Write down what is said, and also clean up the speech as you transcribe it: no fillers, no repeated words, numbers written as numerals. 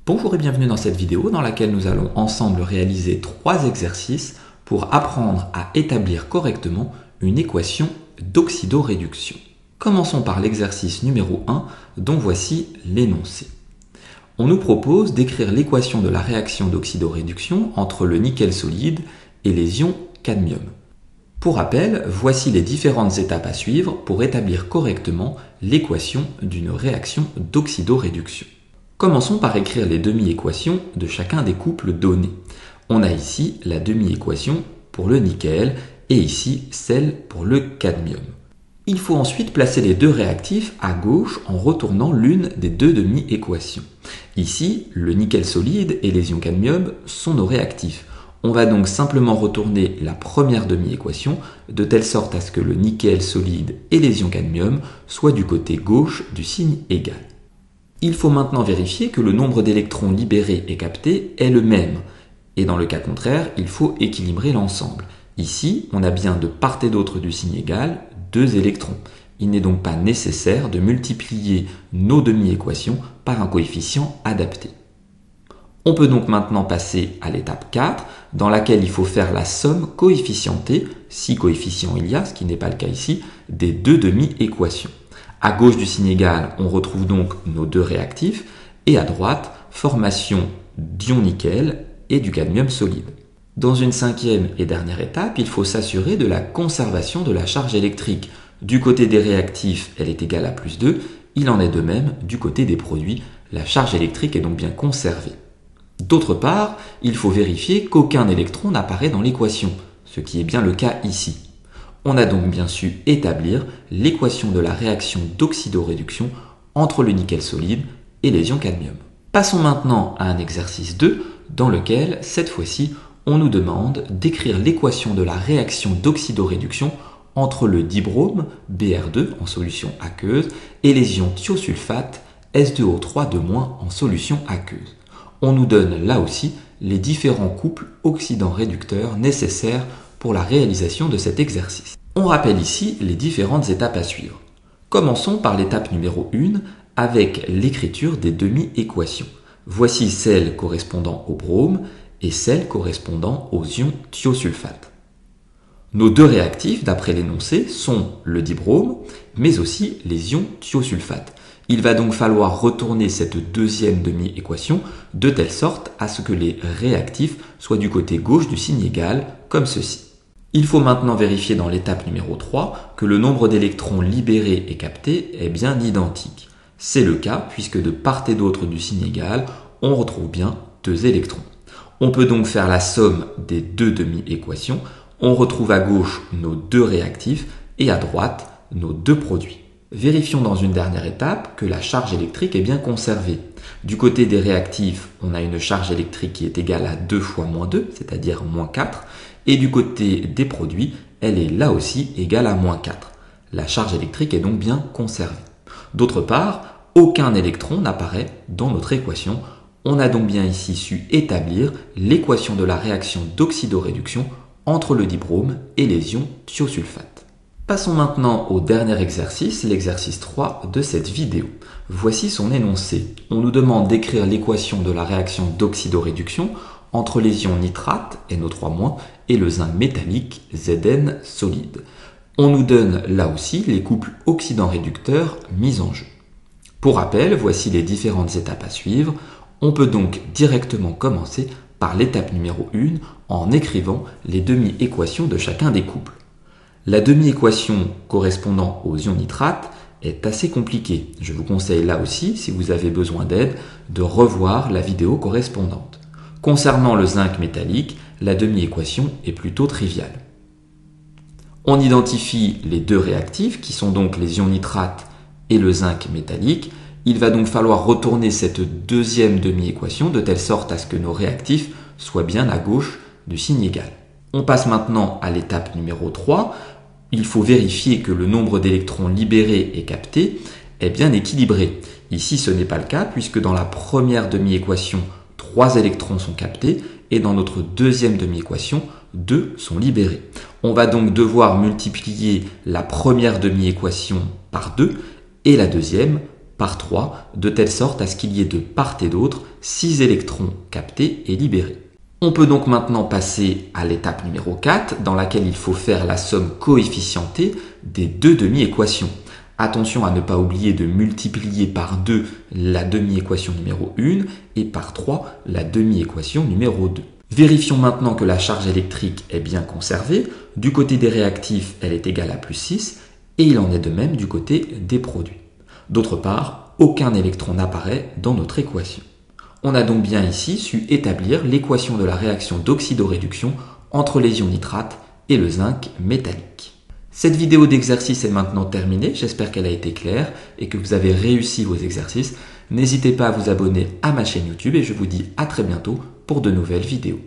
Bonjour et bienvenue dans cette vidéo dans laquelle nous allons ensemble réaliser 3 exercices pour apprendre à établir correctement une équation d'oxydoréduction. Commençons par l'exercice numéro 1 dont voici l'énoncé. On nous propose d'écrire l'équation de la réaction d'oxydoréduction entre le nickel solide et les ions cadmium. Pour rappel, voici les différentes étapes à suivre pour établir correctement l'équation d'une réaction d'oxydoréduction. Commençons par écrire les demi-équations de chacun des couples donnés. On a ici la demi-équation pour le nickel et ici celle pour le cadmium. Il faut ensuite placer les deux réactifs à gauche en retournant l'une des deux demi-équations. Ici, le nickel solide et les ions cadmium sont nos réactifs. On va donc simplement retourner la première demi-équation de telle sorte à ce que le nickel solide et les ions cadmium soient du côté gauche du signe égal. Il faut maintenant vérifier que le nombre d'électrons libérés et captés est le même. Et dans le cas contraire, il faut équilibrer l'ensemble. Ici, on a bien de part et d'autre du signe égal 2 électrons. Il n'est donc pas nécessaire de multiplier nos demi-équations par un coefficient adapté. On peut donc maintenant passer à l'étape 4, dans laquelle il faut faire la somme coefficientée, si coefficients il y a, ce qui n'est pas le cas ici, des deux demi-équations. À gauche du signe égal, on retrouve donc nos deux réactifs, et à droite, formation d'ion nickel et du cadmium solide. Dans une cinquième et dernière étape, il faut s'assurer de la conservation de la charge électrique. Du côté des réactifs, elle est égale à plus 2, il en est de même du côté des produits, la charge électrique est donc bien conservée. D'autre part, il faut vérifier qu'aucun électron n'apparaît dans l'équation, ce qui est bien le cas ici. On a donc bien su établir l'équation de la réaction d'oxydoréduction entre le nickel solide et les ions cadmium. Passons maintenant à un exercice 2 dans lequel, cette fois-ci, on nous demande d'écrire l'équation de la réaction d'oxydoréduction entre le dibrome, Br2 en solution aqueuse, et les ions thiosulfate, S2O3 en solution aqueuse. On nous donne là aussi les différents couples oxydants-réducteurs nécessaires pour la réalisation de cet exercice. On rappelle ici les différentes étapes à suivre. Commençons par l'étape numéro 1 avec l'écriture des demi-équations. Voici celle correspondant au brome et celle correspondant aux ions thiosulfate. Nos deux réactifs, d'après l'énoncé, sont le dibrome, mais aussi les ions thiosulfate. Il va donc falloir retourner cette deuxième demi-équation de telle sorte à ce que les réactifs soient du côté gauche du signe égal, comme ceci. Il faut maintenant vérifier dans l'étape numéro 3 que le nombre d'électrons libérés et captés est bien identique. C'est le cas puisque de part et d'autre du signe égal, on retrouve bien 2 électrons. On peut donc faire la somme des deux demi-équations. On retrouve à gauche nos deux réactifs et à droite nos deux produits. Vérifions dans une dernière étape que la charge électrique est bien conservée. Du côté des réactifs, on a une charge électrique qui est égale à 2 fois moins 2, c'est-à-dire moins 4. Et du côté des produits, elle est là aussi égale à moins 4. La charge électrique est donc bien conservée. D'autre part, aucun électron n'apparaît dans notre équation. On a donc bien ici su établir l'équation de la réaction d'oxydoréduction entre le dibrome et les ions thiosulfate. Passons maintenant au dernier exercice, l'exercice 3 de cette vidéo. Voici son énoncé. On nous demande d'écrire l'équation de la réaction d'oxydoréduction entre les ions nitrate, NO3- et le zinc métallique, Zn solide. On nous donne là aussi les couples oxydants-réducteurs mis en jeu. Pour rappel, voici les différentes étapes à suivre. On peut donc directement commencer par l'étape numéro 1 en écrivant les demi-équations de chacun des couples. La demi-équation correspondant aux ions nitrate est assez compliquée. Je vous conseille là aussi, si vous avez besoin d'aide, de revoir la vidéo correspondante. Concernant le zinc métallique, la demi-équation est plutôt triviale. On identifie les deux réactifs qui sont donc les ions nitrate et le zinc métallique. Il va donc falloir retourner cette deuxième demi-équation de telle sorte à ce que nos réactifs soient bien à gauche du signe égal. On passe maintenant à l'étape numéro 3. Il faut vérifier que le nombre d'électrons libérés et captés est bien équilibré. Ici, ce n'est pas le cas puisque dans la première demi-équation, 3 électrons sont captés et dans notre deuxième demi-équation, 2 sont libérés. On va donc devoir multiplier la première demi-équation par 2 et la deuxième par 3, de telle sorte à ce qu'il y ait de part et d'autre 6 électrons captés et libérés. On peut donc maintenant passer à l'étape numéro 4, dans laquelle il faut faire la somme coefficientée des deux demi-équations. Attention à ne pas oublier de multiplier par 2 la demi-équation numéro 1 et par 3 la demi-équation numéro 2. Vérifions maintenant que la charge électrique est bien conservée. Du côté des réactifs, elle est égale à plus 6 et il en est de même du côté des produits. D'autre part, aucun électron n'apparaît dans notre équation. On a donc bien ici su établir l'équation de la réaction d'oxydoréduction entre les ions nitrate et le zinc métallique. Cette vidéo d'exercice est maintenant terminée, j'espère qu'elle a été claire et que vous avez réussi vos exercices. N'hésitez pas à vous abonner à ma chaîne YouTube et je vous dis à très bientôt pour de nouvelles vidéos.